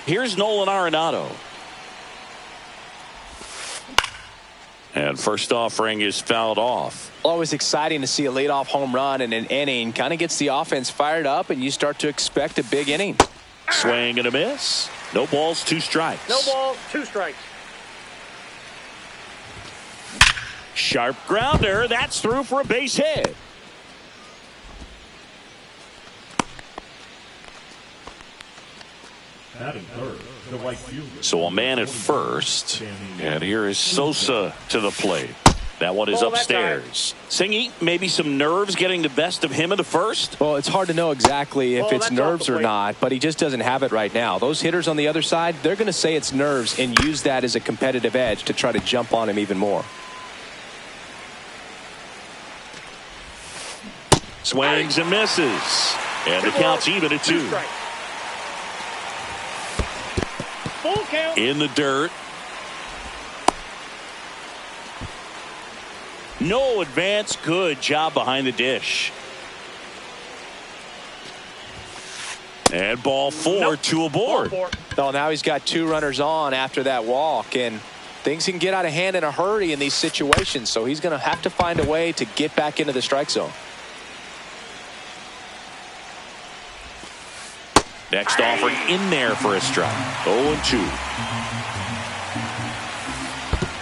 Here's Nolan Arenado. And first offering is fouled off. Always exciting to see a leadoff home run in an inning. Kind of gets the offense fired up, and you start to expect a big inning. Swing and a miss. No balls, 2 strikes. No balls, 2 strikes. Sharp grounder. That's through for a base hit. So a man at first. And here is Sosa to the plate. That one is upstairs. Singy, maybe some nerves getting the best of him in the first? Well, it's hard to know exactly if it's nerves or not, but he just doesn't have it right now. Those hitters on the other side, they're going to say it's nerves and use that as a competitive edge to try to jump on him even more. Swings and misses. And the count's even at 2. Full count. In the dirt. No advance. Good job behind the dish. And ball 4, 2 aboard. Well, now he's got 2 runners on after that walk, and things can get out of hand in a hurry in these situations, so he's going to have to find a way to get back into the strike zone. Next offering in there for a strike. 0-2.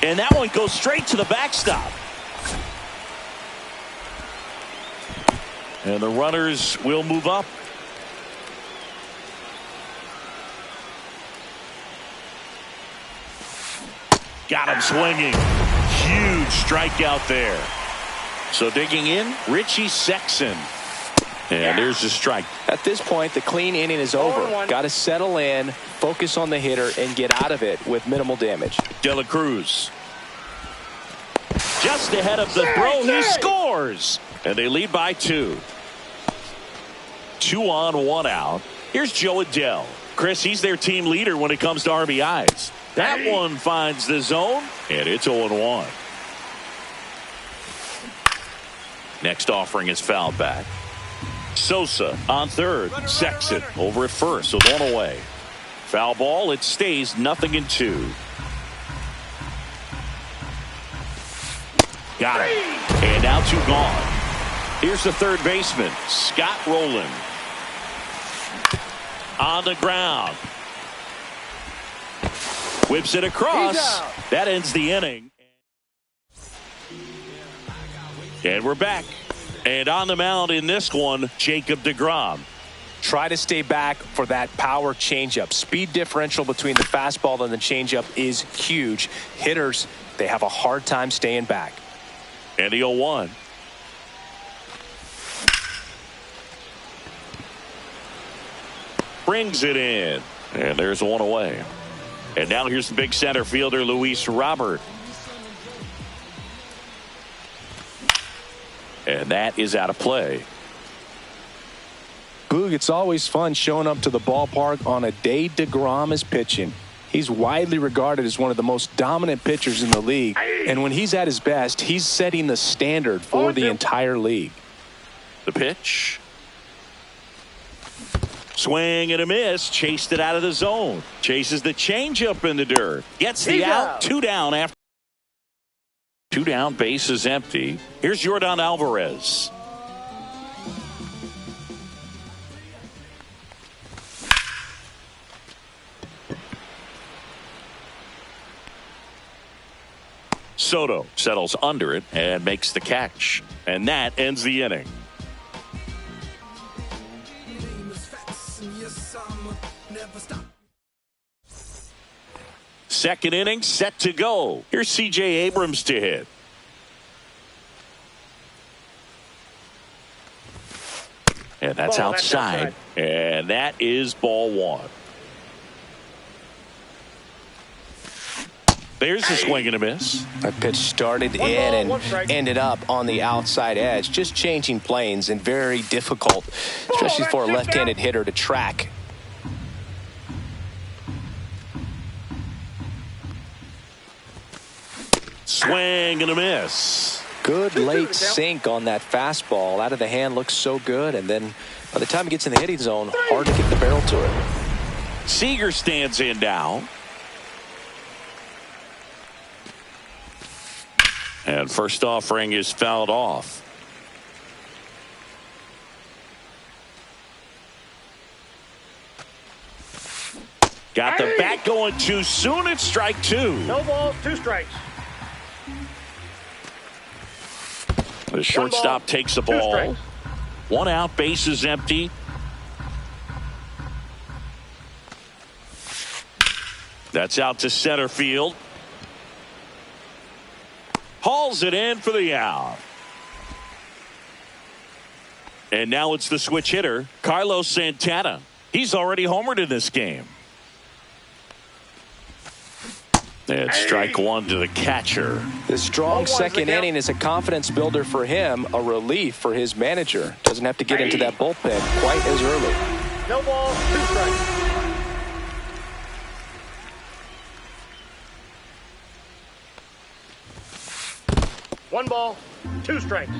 And that one goes straight to the backstop. And the runners will move up. Got him swinging. Huge strikeout there. So digging in, Richie Sexson. And there's the strike. At this point, the clean inning is over. Got to settle in, focus on the hitter, and get out of it with minimal damage. De La Cruz. Just ahead of the throw, he scores. And they lead by 2. 2 on, 1 out. Here's Joe Adell. Chris, he's their team leader when it comes to RBIs. That one finds the zone, and it's 0-1. Next offering is fouled back. Sosa on third. Sexton over at first with 1 away. Foul ball. It stays 0-2. Got it. And now 2 gone. Here's the third baseman, Scott Rowland. On the ground. Whips it across. That ends the inning. And we're back. And on the mound in this one, Jacob deGrom. Try to stay back for that power changeup. Speed differential between the fastball and the changeup is huge. Hitters, they have a hard time staying back. And the 0-1. Brings it in. And there's 1 away. And now here's the big center fielder, Luis Robert. And that is out of play. Boog, it's always fun showing up to the ballpark on a day deGrom is pitching. He's widely regarded as one of the most dominant pitchers in the league. And when he's at his best, he's setting the standard for the entire league. The pitch. Swing and a miss. Chased it out of the zone. Chases the changeup in the dirt. Gets the out. 2 down after. 2 down, base is empty. Here's Yordan Alvarez. Soto settles under it and makes the catch. And that ends the inning. Second inning set to go. Here's C.J. Abrams to hit. And that's outside. And that is ball 1. There's the swing and a miss. That pitch started in and ended up on the outside edge. Just changing planes and very difficult, especially for a left-handed hitter to track. Swing and a miss. Good late sink on that fastball. Out of the hand, looks so good. And then by the time it gets in the hitting zone, hard to get the barrel to it. Seager stands in now. And first offering is fouled off. Got the bat going too soon. It's strike two. No balls, 2 strikes. The shortstop takes the ball. 1 out, base is empty. That's out to center field. Hauls it in for the out. And now it's the switch hitter, Carlos Santana. He's already homered in this game. And strike one to the catcher. The strong second inning is a confidence builder for him, a relief for his manager. Doesn't have to get into that bullpen quite as early. No balls, 2 strikes. One ball, 2 strikes.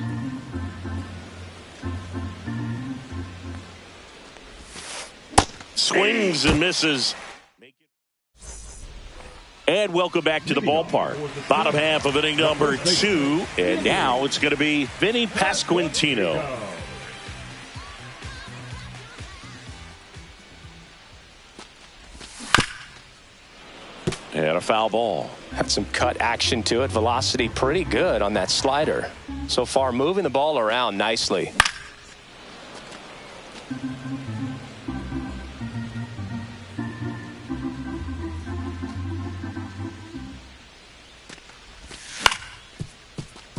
Swings and misses. And welcome back to the ballpark. Bottom half of inning number 2. And now it's going to be Vinny Pasquantino. And a foul ball. Had some cut action to it. Velocity pretty good on that slider. So far moving the ball around nicely.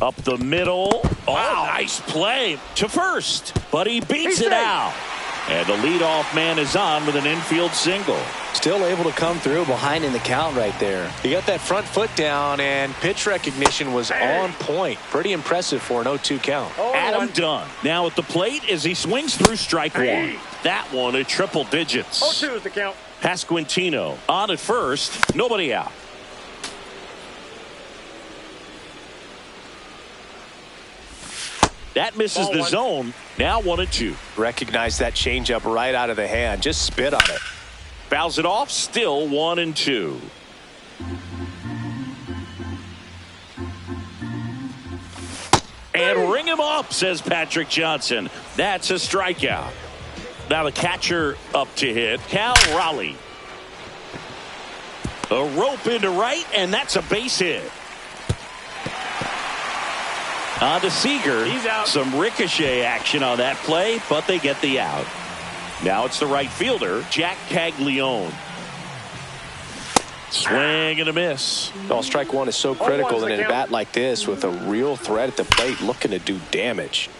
Up the middle. Oh, nice play to first. But he beats it out. And the leadoff man is on with an infield single. Still able to come through behind in the count right there. He got that front foot down, and pitch recognition was on point. Pretty impressive for an 0-2 count. Adam Dunn now at the plate as he swings through strike one. That one at triple digits. 0-2 is the count. Pasquantino on at first. Nobody out. That misses the zone. Now 1-2. Recognize that changeup right out of the hand. Just spit on it. Fouls it off. Still 1-2. And ring him up, says Patrick Johnson. That's a strikeout. Now the catcher up to hit. Cal Raleigh. A rope into right, and that's a base hit. On to Seager. He's out. Some ricochet action on that play, but they get the out. Now it's the right fielder, Jack Caglione. Swing and a miss. Well, strike one is so critical in a bat like this with a real threat at the plate looking to do damage.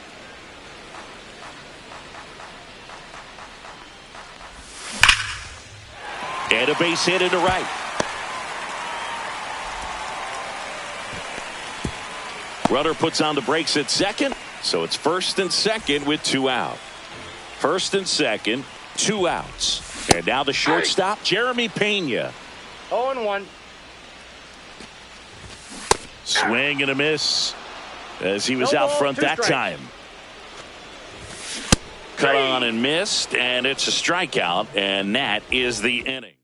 And a base hit into right. Runner puts on the brakes at second, so it's first and second with 2 out. First and second, 2 outs. And now the shortstop, Jeremy Pena. 0-1. Swing and a miss as he was out front that time. Cut on and missed, and it's a strikeout, and that is the inning.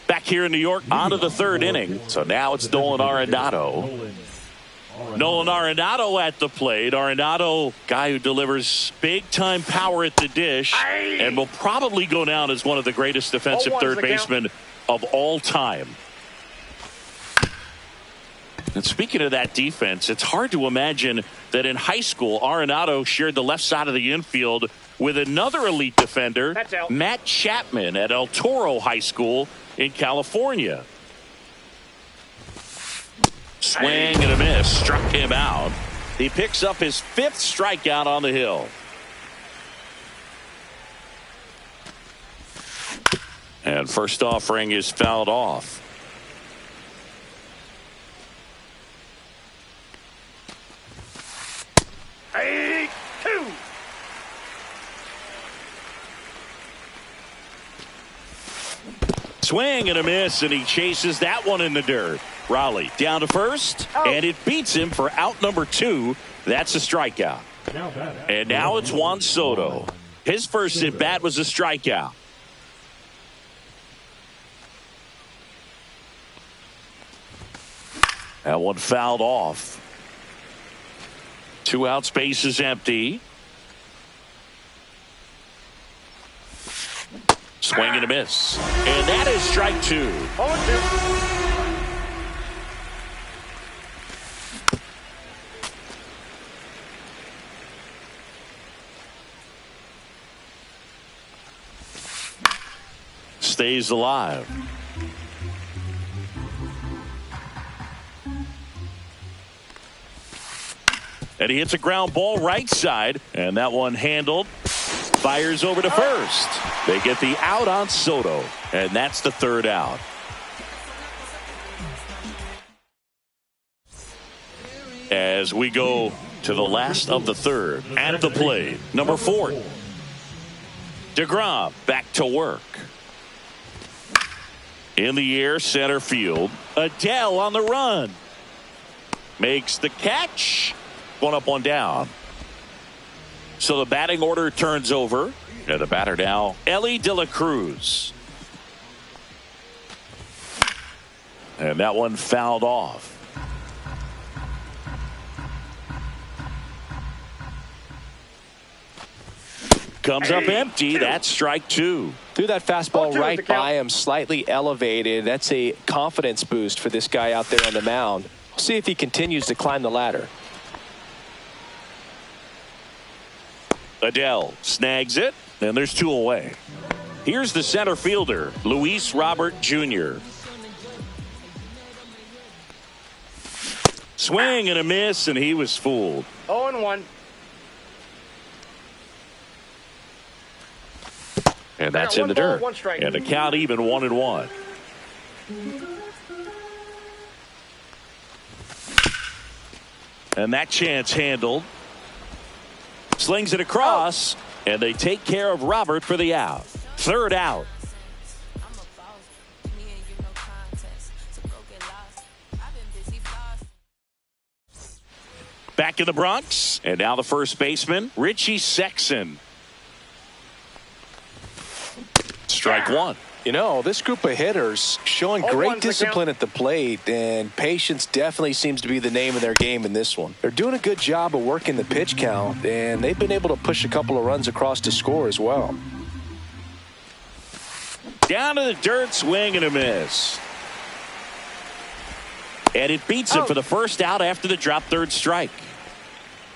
Back here in New York, on to the 3rd inning. So now it's Nolan Arenado. Nolan Arenado at the plate. Arenado, guy who delivers big-time power at the dish and will probably go down as one of the greatest defensive third basemen of all time. And speaking of that defense, it's hard to imagine that in high school, Arenado shared the left side of the infield with another elite defender, Matt Chapman at El Toro High School in California. Swing and a miss. Struck him out. He picks up his 5th strikeout on the hill. And first offering is fouled off. Swing and a miss, and he chases that one in the dirt. Raleigh down to first, and it beats him for out number 2. That's a strikeout. And now it's Juan Soto. His first at bat was a strikeout. That one fouled off. 2 outs, base is empty. Swing and a miss. And that is strike 2. 0-2. Stays alive. And he hits a ground ball right side, and that one handled. Fires over to first. They get the out on Soto, and that's the 3rd out. As we go to the last of the 3rd, at the plate, number 4. DeGrom back to work. In the air, center field. Adele on the run. Makes the catch. 1 up, 1 down. So the batting order turns over. And the batter now, Ellie De La Cruz. And that one fouled off. Comes up empty. That's strike 2. Threw that fastball 0-2 right by him, slightly elevated. That's a confidence boost for this guy out there on the mound. We'll see if he continues to climb the ladder. Adele snags it, and there's 2 away. Here's the center fielder, Luis Robert Jr. Swing and a miss, and he was fooled. 0-1. And that's in the dirt. And the count even 1-1. And that chance handled. Slings it across, and they take care of Robert for the out. 3rd out. Back in the Bronx, and now the first baseman, Richie Sexson. Strike 1. You know, this group of hitters showing great discipline at the plate, and patience definitely seems to be the name of their game in this one. They're doing a good job of working the pitch count, and they've been able to push a couple of runs across to score as well. Down to the dirt, swing and a miss. And it beats him for the first out after the drop 3rd strike.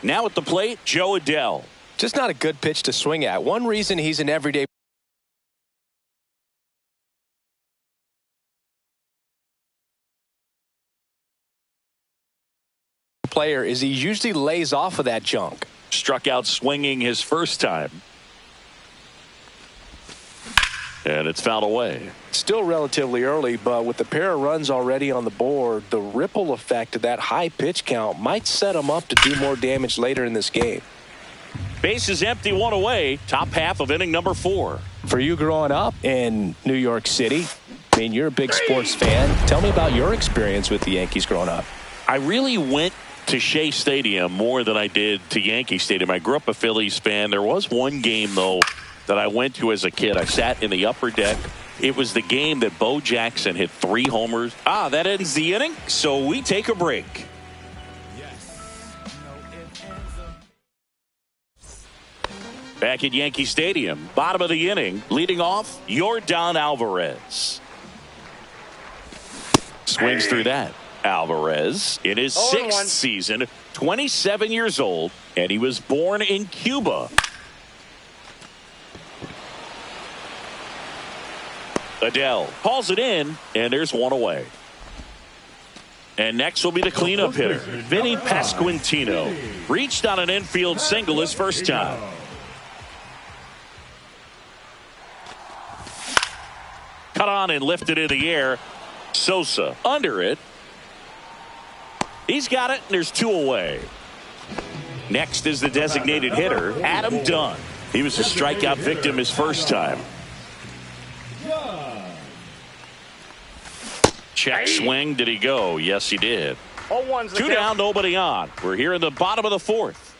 Now at the plate, Joe Adele. Just not a good pitch to swing at. One reason he's an everyday player is he usually lays off of that junk. Struck out swinging his first time. And it's fouled away. Still relatively early, but with the pair of runs already on the board, the ripple effect of that high pitch count might set him up to do more damage later in this game. Base is empty, 1 away. Top half of inning number 4. For you growing up in New York City, I mean, you're a big sports fan. Tell me about your experience with the Yankees growing up. I really went to Shea Stadium more than I did to Yankee Stadium. I grew up a Phillies fan. There was one game, though, that I went to as a kid. I sat in the upper deck. It was the game that Bo Jackson hit 3 homers. That ends the inning, so we take a break. Back at Yankee Stadium, bottom of the inning, leading off, Yordan Alvarez. Swings through that. Alvarez in his 6th season, 27 years old, and he was born in Cuba. Adele hauls it in, and there's 1 away. And next will be the cleanup hitter, Vinny Pasquantino. Reached on an infield single his first time. Cut on and lifted in the air. Sosa under it. He's got it, and there's 2 away. Next is the designated hitter, Adam Dunn. He was a strikeout victim his first time. Check swing. Did he go? Yes, he did. 2 down, nobody on. We're here in the bottom of the 4th.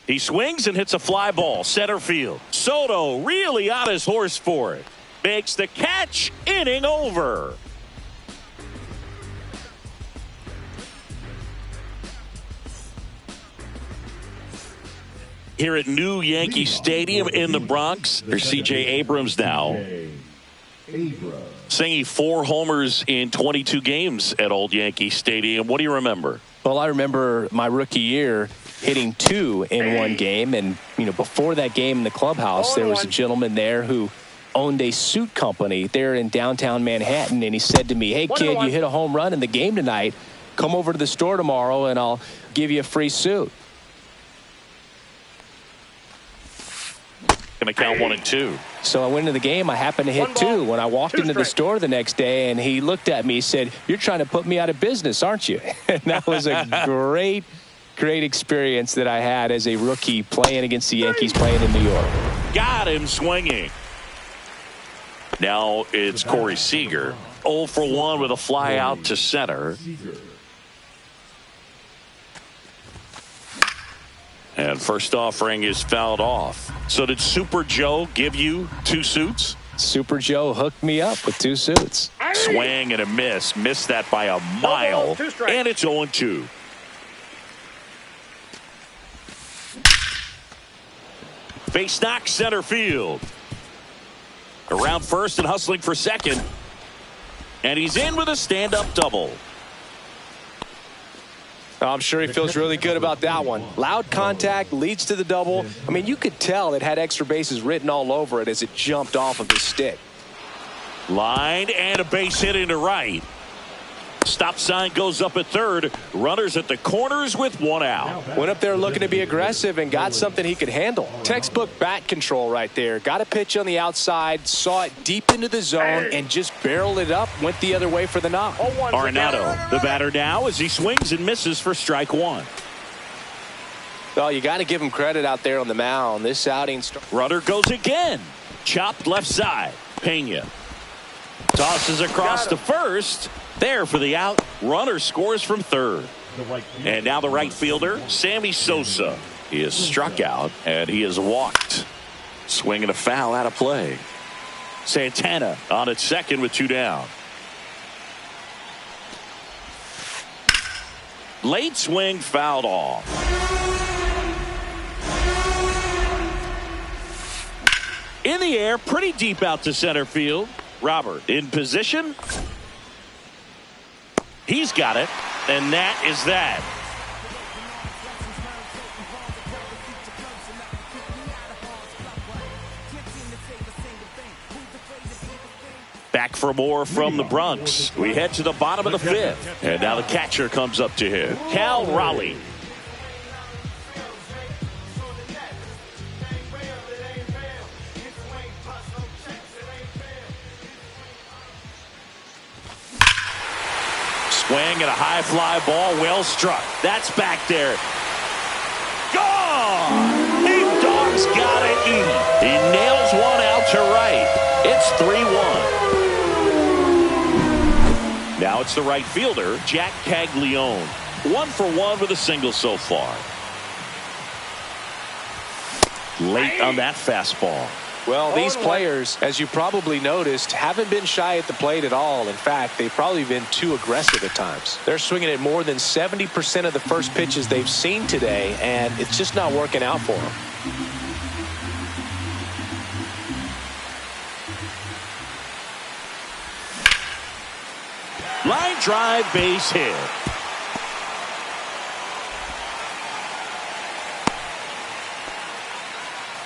He swings and hits a fly ball, center field. Soto really on his horse for it. Makes the catch, inning over. Here at New Yankee Stadium in the Bronx, there's C.J. Abrams now. Singing 4 homers in 22 games at Old Yankee Stadium. What do you remember? Well, I remember my rookie year hitting 2 in one game. And, before that game in the clubhouse, there was a gentleman there who owned a suit company there in downtown Manhattan. And he said to me, "Hey, kid, you hit a home run in the game tonight. Come over to the store tomorrow and I'll give you a free suit." Going to count 1 and 2. So I went into the game. I happened to hit 2. When I walked into the store the next day, and he looked at me, he said, "You're trying to put me out of business, aren't you?" And that was a great experience that I had as a rookie playing against the Yankees, playing in New York. Got him swinging. Now it's Corey Seager. 0 for 1 with a fly out to center. And first offering is fouled off. So did Super Joe give you 2 suits? Super Joe hooked me up with 2 suits. Swing and a miss. Missed that by a mile. And it's 0-2. Face knock center field. Around first and hustling for second. And he's in with a stand-up double. I'm sure he feels really good about that one. Loud contact leads to the double. I mean, you could tell it had extra bases written all over it as it jumped off of his stick. Line and a base hit into right. Stop sign goes up at third. Runners at the corners with 1 out. Went up there looking to be aggressive and got something he could handle. Textbook bat control right there. Got a pitch on the outside, saw it deep into the zone, and just barreled it up. Went the other way for the knock. Arenado, the batter now, as he swings and misses for strike 1. Well, you got to give him credit out there on the mound. This outing. Runner goes again. Chopped left side. Pena tosses across to first. There for the out. Runner scores from third. And now the right fielder, Sammy Sosa. He is struck out and he is walked. Swinging a foul out of play. Santana on at second with 2 down. Late swing fouled off. In the air, pretty deep out to center field. Robert in position. He's got it, and that is that. Back for more from the Bronx. We head to the bottom of the 5th, and now the catcher comes up to him, Cal Raleigh. Swing and a high fly ball, well struck. That's back there. Gone! Big Dog's got to eat. He nails 1 out to right. It's 3-1. Now it's the right fielder, Jack Caglione. 1 for 1 with a single so far. Late on that fastball. Well, these players, as you probably noticed, haven't been shy at the plate at all. In fact, they've probably been too aggressive at times. They're swinging at more than 70% of the first pitches they've seen today, and it's just not working out for them. Line drive, base hit.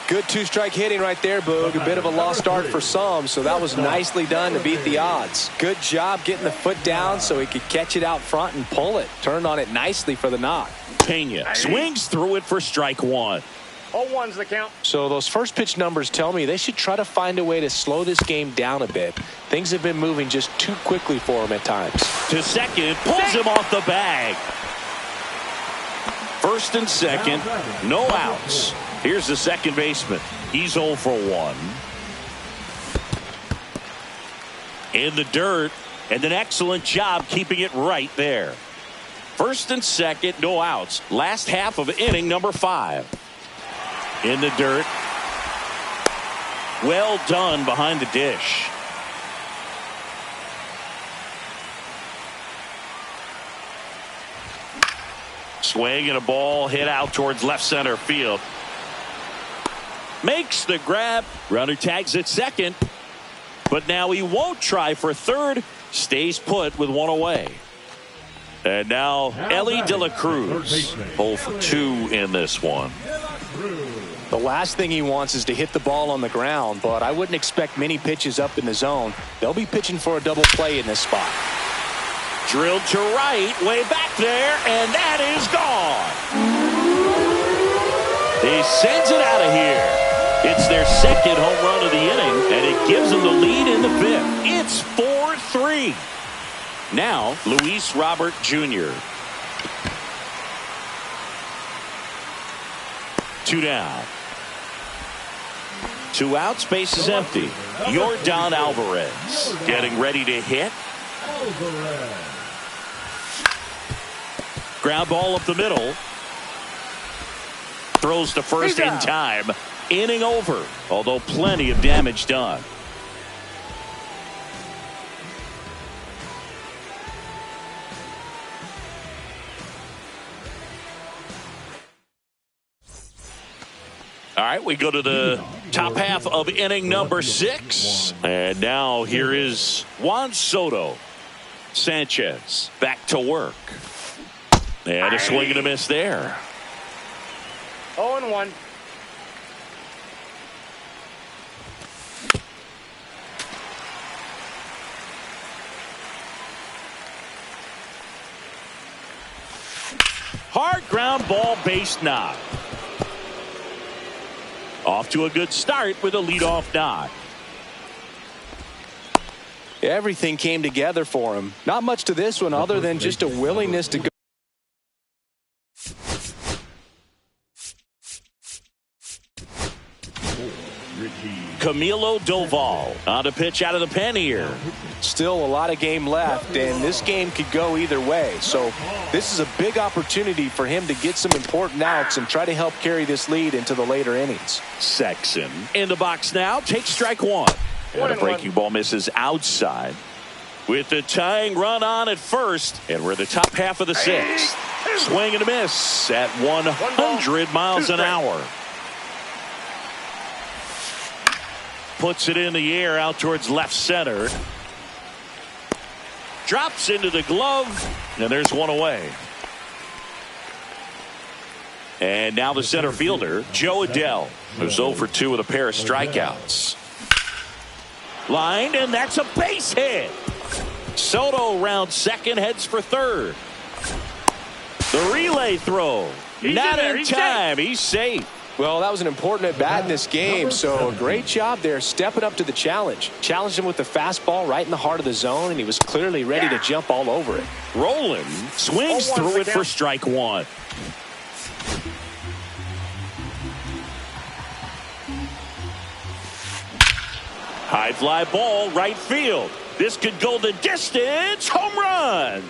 Good 2-strike hitting right there, Boog. A bit of a lost start for some, so that was nicely done to beat the odds. Good job getting the foot down so he could catch it out front and pull it. Turned on it nicely for the knock. Pena swings through it for strike 1. 0-1's the count. So those first pitch numbers tell me they should try to find a way to slow this game down a bit. Things have been moving just too quickly for him at times. To second, pulls him off the bag. First and second, no outs. Here's the second baseman. He's 0 for 1. In the dirt, and an excellent job keeping it right there. First and second, no outs. Last half of inning number 5. In the dirt. Well done behind the dish. Swing and a ball hit out towards left center field. Makes the grab. Runner tags at second. But now he won't try for third. Stays put with one away. And now Ellie De La Cruz. 0 for 2 in this one. The last thing he wants is to hit the ball on the ground, but I wouldn't expect many pitches up in the zone. They'll be pitching for a double play in this spot. Drilled to right, way back there, and that is gone. He sends it out of here. It's their second home run of the inning, and it gives them the lead in the fifth. It's 4-3. Now, Luis Robert Jr. 2 down. 2 outs, base is empty. Yordan Alvarez getting ready to hit. Ground ball up the middle. Throws to first in time. Inning over, although plenty of damage done. All right, we go to the top half of inning number 6. And now here is Juan Soto. Sanchez back to work. And a swing and a miss there. 0-1. Hard ground ball, base knock. Off to a good start with a leadoff knock. Everything came together for him. Not much to this one other than just a willingness to go. Camilo Doval on a pitch out of the pen here. Still a lot of game left, and this game could go either way. So this is a big opportunity for him to get some important outs and try to help carry this lead into the later innings. Sexton in the box now. Takes strike 1. And a breaking ball misses outside. With the tying run on at first, and we're in the top half of the 6th. Swing and a miss at 100 miles an hour. Puts it in the air out towards left center. Drops into the glove, and there's one away. And now the center fielder, Joe Adell, who's 0 for 2 with a pair of strikeouts. Lined, and that's a base hit. Soto rounds second, heads for third. The relay throw. Not in time. He's safe. Well, that was an important at bat in this game, so a great job there stepping up to the challenge. Challenged him with the fastball right in the heart of the zone, and he was clearly ready to jump all over it. Rolling, swings through it for strike 1. High fly ball, right field. This could go the distance. Home run.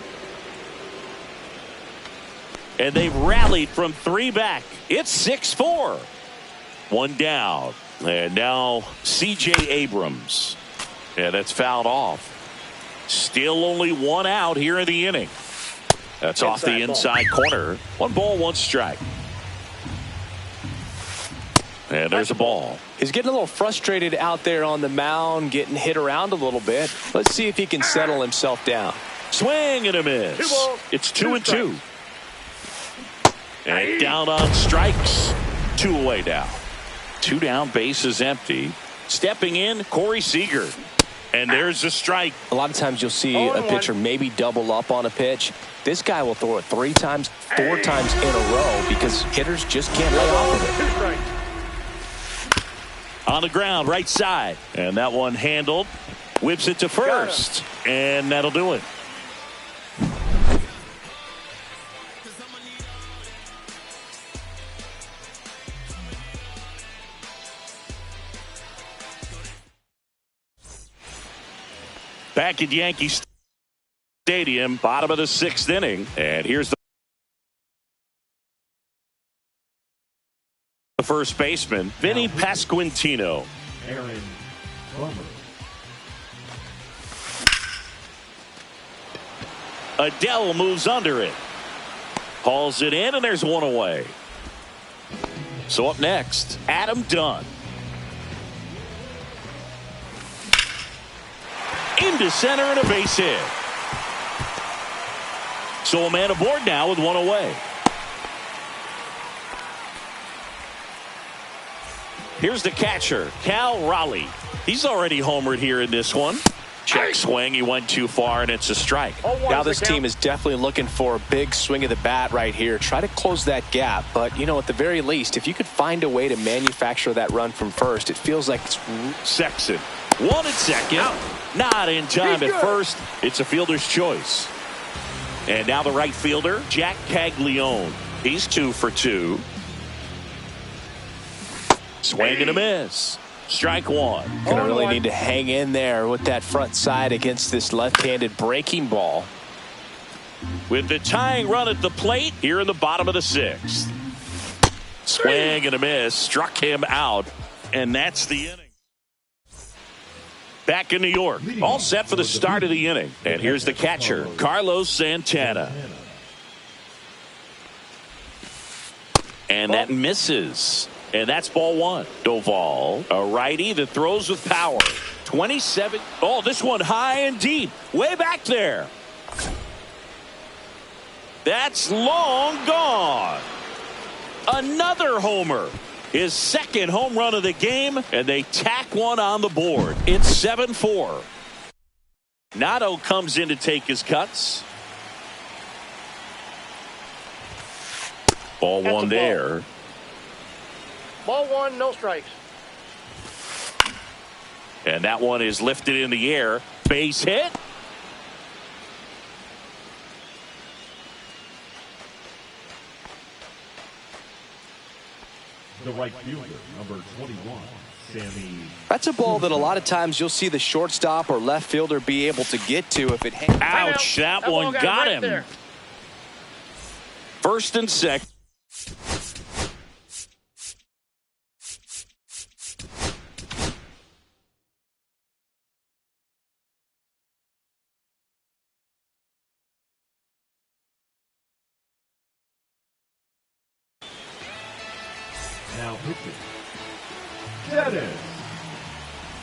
And they've rallied from 3 back. It's 6-4. 1 down. And now C.J. Abrams. Yeah, that's fouled off. Still only 1 out here in the inning. That's off the inside corner. 1 ball, 1 strike. And there's a ball. He's getting a little frustrated out there on the mound, getting hit around a little bit. Let's see if he can settle himself down. Swing and a miss. It's 2-2. And down on strikes. 2 away now. 2 down, base is empty. Stepping in, Corey Seager. And there's a strike. A lot of times you'll see a pitcher maybe double up on a pitch. This guy will throw it 3 times, 4 times in a row because hitters just can't lay off of it. On the ground, right side. And that one handled. Whips it to first. And that'll do it. Back at Yankee Stadium, bottom of the 6th inning. And here's the first baseman, Vinny Pasquantino. Aaron Plummer. Adell moves under it. Hauls it in, and there's 1 away. So up next, Adam Dunn. into center and a base hit. So a man aboard now with one away. Here's the catcher, Cal Raleigh. He's already homered here in this one. Check swing. He went too far, and it's a strike. Now this team is definitely looking for a big swing of the bat right here. Try to close that gap. But, you know, at the very least, if you could find a way to manufacture that run from first, it feels like it's... Sexton. One at second. Not in time at first. It's a fielder's choice. And now the right fielder, Jack Caglione. He's 2 for 2. Swing and a miss. Strike one. Gonna really need to hang in there with that front side against this left-handed breaking ball. With the tying run at the plate here in the bottom of the 6th. Swing and a miss. Struck him out. And that's the inning. Back in New York. All set for the start of the inning. And here's the catcher, Carlos Santana. And that misses. And that's ball one. Doval, a righty that throws with power. 27. Oh, this one high and deep. Way back there. That's long gone. Another homer. His second home run of the game. And they tack one on the board. It's 7-4. Nato comes in to take his cuts. Ball one there. Ball one, no strikes. And that one is lifted in the air. Base hit. The right fielder, number 21, Sammy. That's a ball that a lot of times you'll see the shortstop or left fielder be able to get to if it hangs. Ouch, that one got him. There. First and second. Now pitching, Dennis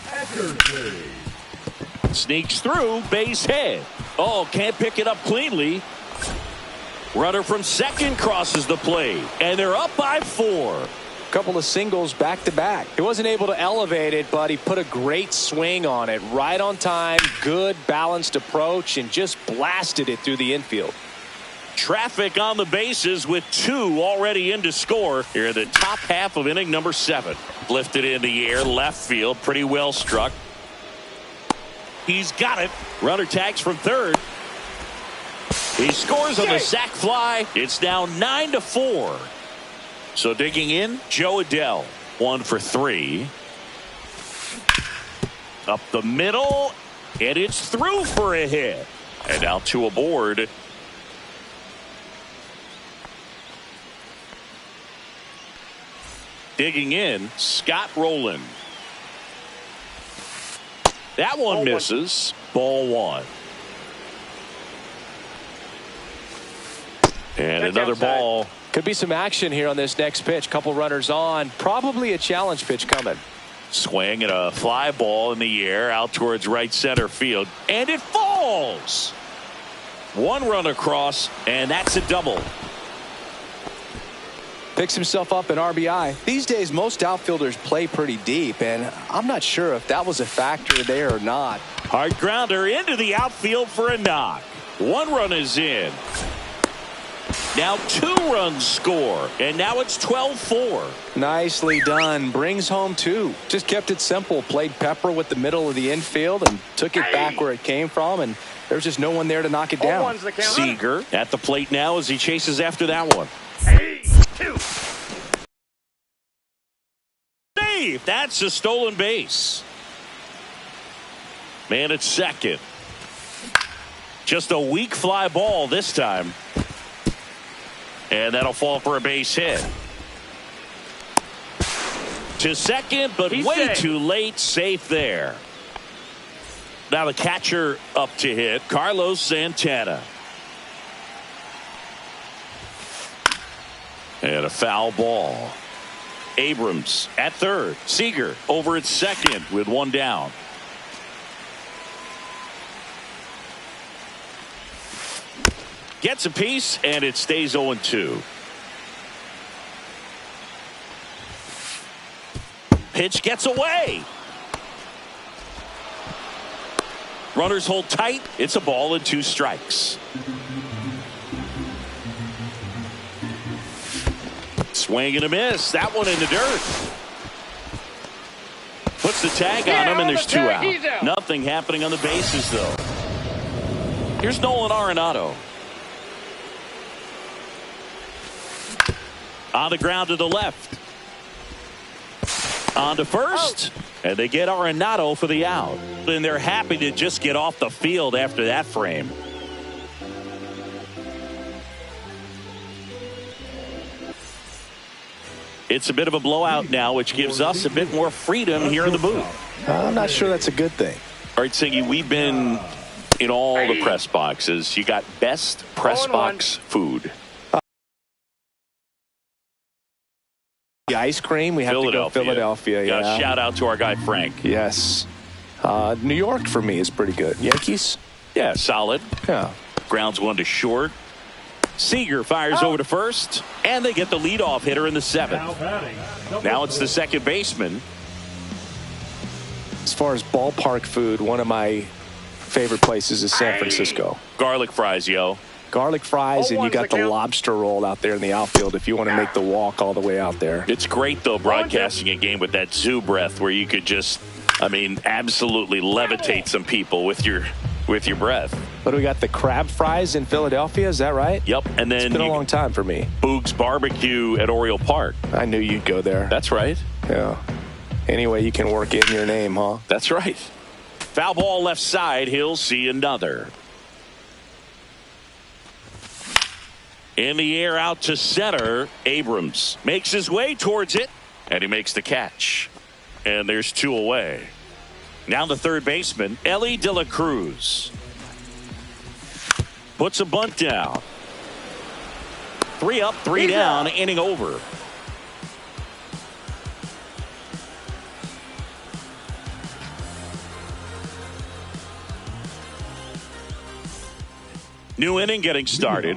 Eckersley. Sneaks through, base hit. Oh, can't pick it up cleanly. Runner from second crosses the plate, and they're up by 4. Couple of singles back to back. He wasn't able to elevate it, but he put a great swing on it. Right on time, good balanced approach, and just blasted it through the infield. Traffic on the bases with 2 already in to score here in the top half of inning number 7. Lifted in the air, left field, pretty well struck. He's got it. Runner tags from third. He scores on the sac fly. It's now 9-4. So digging in, Joe Adell, 1 for 3. Up the middle, and it's through for a hit. And now 2 aboard. Digging in, Scott Rowland. That one misses. Ball 1. And another ball. Could be some action here on this next pitch. Couple runners on. Probably a challenge pitch coming. Swing and a fly ball in the air out towards right center field. And it falls. 1 run across, and that's a double. Picks himself up an RBI. These days, most outfielders play pretty deep, and I'm not sure if that was a factor there or not. Hard grounder into the outfield for a knock. 1 run is in. Now 2 runs score, and now it's 12-4. Nicely done. Brings home 2. Just kept it simple. Played pepper with the middle of the infield and took it back where it came from, and there's just no one there to knock it down. Seager at the plate now as he chases after that one. Save. That's a stolen base. Man at second. Just a weak fly ball this time. And that'll fall for a base hit. To second, but way safe. Too late. Safe there. Now the catcher up to hit, Carlos Santana. And a foul ball. Abrams at third. Seager over at second with 1 down. Gets a piece, and it stays 0-2. Pitch gets away. Runners hold tight. It's a ball and 2 strikes. Swing and a miss. That one in the dirt. Puts the tag on him, and there's 2 out. Nothing happening on the bases, though. Here's Nolan Arenado. On the ground to the left. On to first. And they get Arenado for the out. And they're happy to just get off the field after that frame. It's a bit of a blowout now, which gives us a bit more freedom here in the booth. I'm not sure that's a good thing. All right, Siggy, we've been in all the press boxes. You got best press box food. The ice cream, we have to go Philadelphia. Yeah. Shout out to our guy Frank. Yes. New York for me is pretty good. Yankees? Yeah, solid. Yeah. Grounds 1 to short. Seager fires over to first, and they get the leadoff hitter in the 7th. Now it's the second baseman. As far as ballpark food, one of my favorite places is San Francisco. Garlic fries, yo. Garlic fries, and you got the lobster roll out there in the outfield if you want to make the walk all the way out there. It's great, though, broadcasting a game with that zoo breath where you could just, absolutely levitate some people with your breath. But we got the crab fries in Philadelphia, is that right? Yep. And then it's been a long time for me. Boog's Barbecue at Oriole Park. I knew you'd go there. That's right. Yeah. Anyway, you can work in your name, huh? That's right. Foul ball left side. He'll see another. In the air out to center. Abrams makes his way towards it, and he makes the catch. And there's 2 away. Now the third baseman, Ellie De La Cruz. Puts a bunt down. 3 up, 3 down, inning over. New inning getting started.